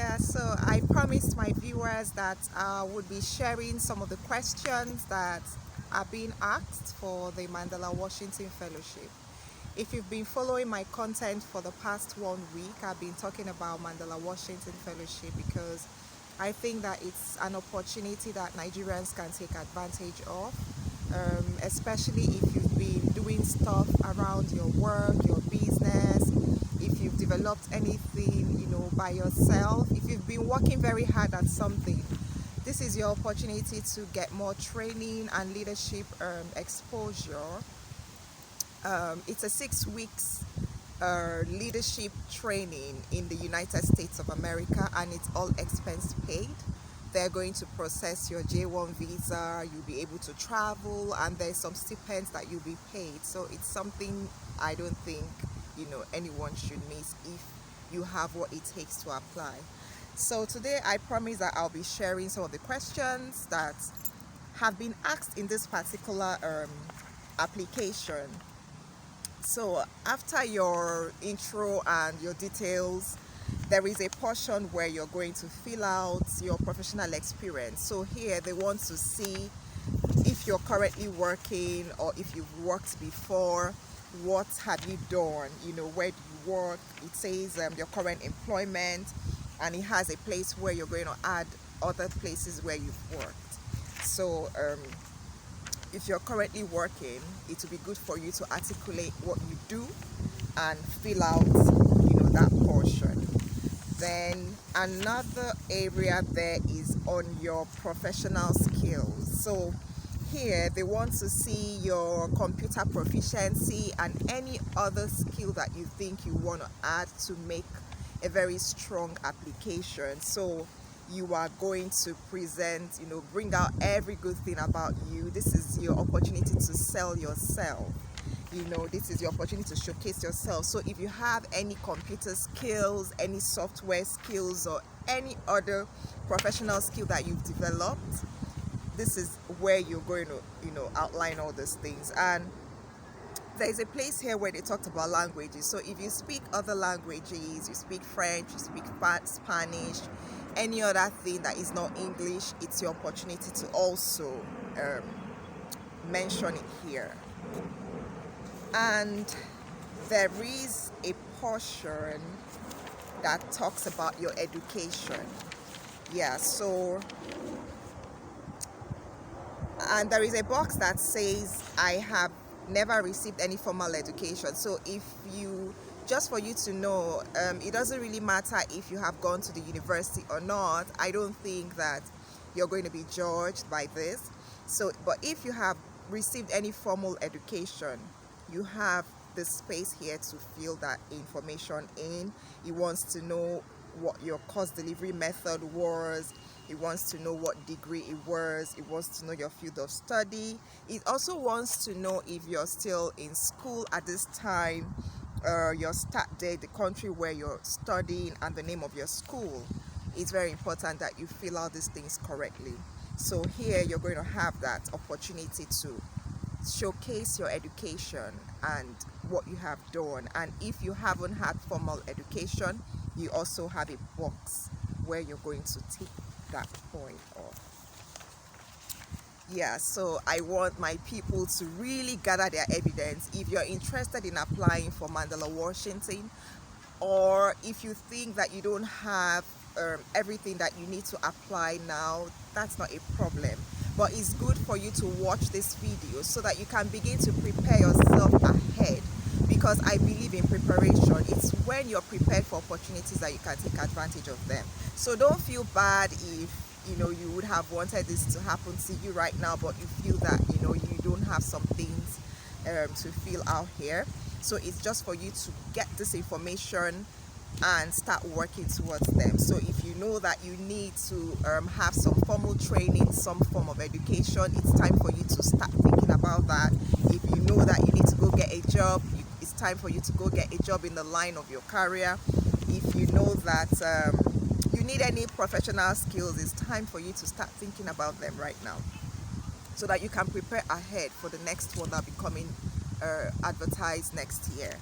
Yeah, so I promised my viewers that I would be sharing some of the questions that are being asked for the Mandela Washington Fellowship. If you've been following my content for the past 1 week, I've been talking about Mandela Washington Fellowship because I think that it's an opportunity that Nigerians can take advantage of, especially if you've been doing stuff around your work, your business, if you've developed anything, by yourself, if you've been working very hard at something. This is your opportunity to get more training and leadership exposure. It's a 6 weeks leadership training in the United States of America, and it's all expense paid. They're going to process your J1 visa, you'll be able to travel, and there's some stipends that you'll be paid. So it's something I don't think anyone should miss if you have what it takes to apply. So today I promise that I'll be sharing some of the questions that have been asked in this particular application. So after your intro and your details, there is a portion where you're going to fill out your professional experience. So here they want to see if you're currently working or if you've worked before. What have you done? Where do you work? It says your current employment, and it has a place where you're going to add other places where you've worked. So if you're currently working, it will be good for you to articulate what you do and fill out that portion. Then another area there is on your professional skills. So here they want to see your computer proficiency and any other skill that you think you want to add to make a very strong application. So you are going to present, bring out every good thing about you. This is your opportunity to sell yourself. This is your opportunity to showcase yourself. So if you have any computer skills, any software skills, or any other professional skill that you've developed, this is where you're going to, outline all these things. And there's a place here where they talked about languages. So if you speak other languages, you speak French, you speak Spanish, any other thing that is not English, it's your opportunity to also mention it here. And there is a portion that talks about your education. Yeah, so and there is a box that says I have never received any formal education. So if you, just for you to know, it doesn't really matter if you have gone to the university or not. I don't think that you're going to be judged by this. So but if you have received any formal education, you have the space here to fill that information in. It wants to know what your course delivery method was. It wants to know what degree it was. It wants to know your field of study. It also wants to know if you're still in school at this time, your start date, the country where you're studying, and the name of your school. It's very important that you fill out these things correctly. So here you're going to have that opportunity to showcase your education and what you have done. And if you haven't had formal education, you also have a box where you're going to tick that point off. Yeah, so I want my people to really gather their evidence. If you're interested in applying for Mandela Washington, or if you think that you don't have everything that you need to apply now, that's not a problem. But it's good for you to watch this video so that you can begin to prepare yourself ahead, because I believe in preparation. It's when you're prepared for opportunities that you can take advantage of them. So don't feel bad if you would have wanted this to happen to you right now, but you feel that you don't have some things to fill out here. So it's just for you to get this information and start working towards them. So if you know that you need to have some formal training, some form of education, it's time for you to start thinking about that. If you know that you need to go get a job, it's time for you to go get a job in the line of your career. If you know that you need any professional skills, it's time for you to start thinking about them right now, so that you can prepare ahead for the next one that'll be coming advertised next year.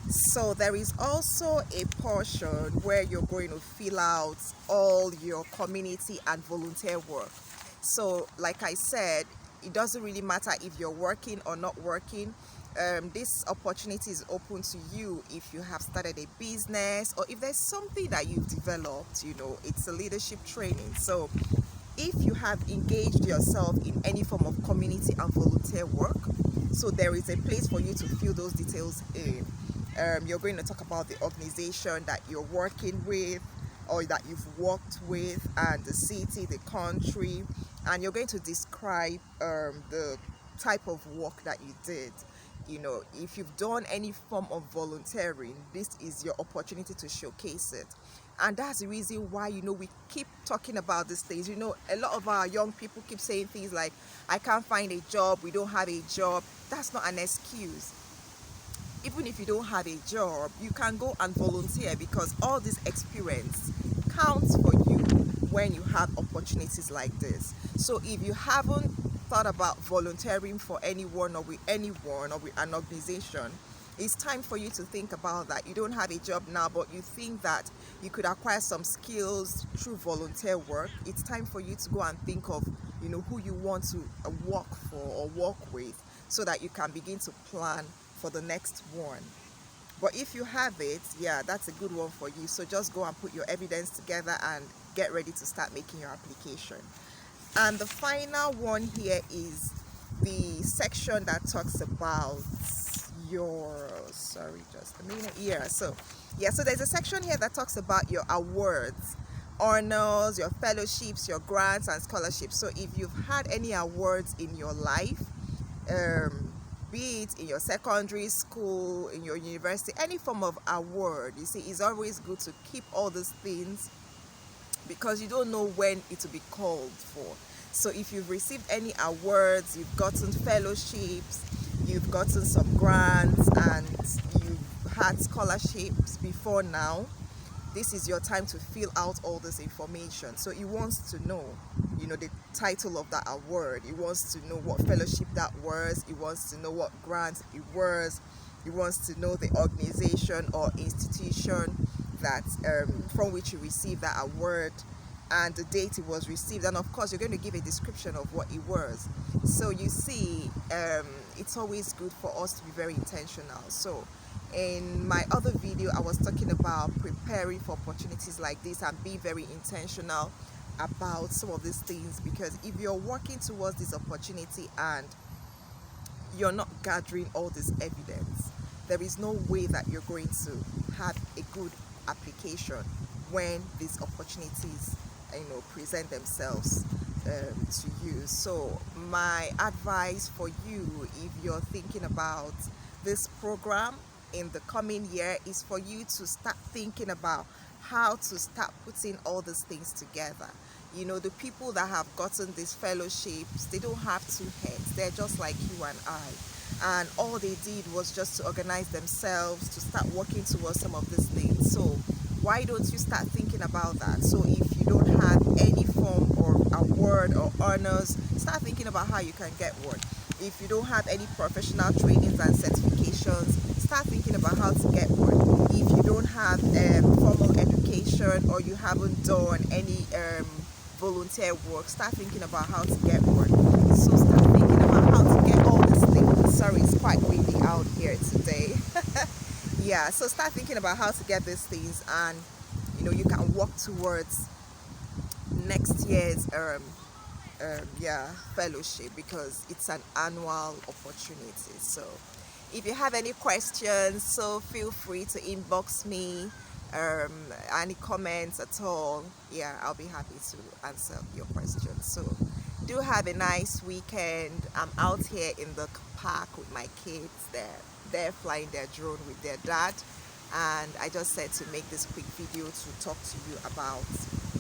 So there is also a portion where you're going to fill out all your community and volunteer work. So like I said, it doesn't really matter if you're working or not working. This opportunity is open to you if you have started a business or if there's something that you've developed. It's a leadership training. So if you have engaged yourself in any form of community and volunteer work, so there is a place for you to fill those details in. You're going to talk about the organization that you're working with or that you've worked with, and the city, the country, and you're going to describe the type of work that you did. If you've done any form of volunteering, this is your opportunity to showcase it. And that's the reason why we keep talking about these things. A lot of our young people keep saying things like, I can't find a job, we don't have a job. That's not an excuse. Even if you don't have a job, you can go and volunteer, because all this experience counts for you when you have opportunities like this. So if you haven't thought about volunteering for anyone or with an organization, it's time for you to think about that. You don't have a job now, but you think that you could acquire some skills through volunteer work. It's time for you to go and think of who you want to work for or work with, so that you can begin to plan for the next one. But if you have it, yeah, that's a good one for you. So just go and put your evidence together and get ready to start making your application. And the final one here is the section that talks about just a minute. So there's a section here that talks about your awards, honors, your fellowships, your grants and scholarships. So if you've had any awards in your life, be it in your secondary school, in your university, any form of award, it's always good to keep all these things, because you don't know when it will be called for. So if you've received any awards, you've gotten fellowships, you've gotten some grants, and you've had scholarships before now, this is your time to fill out all this information. So he wants to know, the title of that award. He wants to know what fellowship that was. He wants to know what grant it was. He wants to know the organization or institution that from which you received that award, and the date it was received. And of course, you're going to give a description of what it was. So you see, it's always good for us to be very intentional. So in my other video, I was talking about preparing for opportunities like this and being very intentional about some of these things, because if you're working towards this opportunity and you're not gathering all this evidence, there is no way that you're going to have a good application when these opportunities present themselves to you. So my advice for you, if you're thinking about this program in the coming year, is for you to start thinking about how to start putting all these things together. The people that have gotten these fellowships, they don't have two heads. They're just like you and I. And all they did was just to organize themselves to start working towards some of these things. So why don't you start thinking about that? So if you don't have any form of award or honors, start thinking about how you can get one. If you don't have any professional trainings and certifications, start thinking about how to get one. If you don't have formal education, or you haven't done any volunteer work, start thinking about how to get one. So start thinking about how to get all these things. Sorry, it's quite windy out here today. So start thinking about how to get these things, and you can work towards next year's fellowship, because it's an annual opportunity. So if you have any questions, so feel free to inbox me, any comments at all. I'll be happy to answer your questions. So do have a nice weekend. I'm out here in the park with my kids. They're flying their drone with their dad, and I just said to make this quick video to talk to you about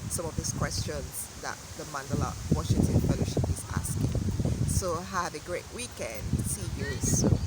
some of these questions that the Mandela Washington Fellowship is asking. So have a great weekend. See you soon.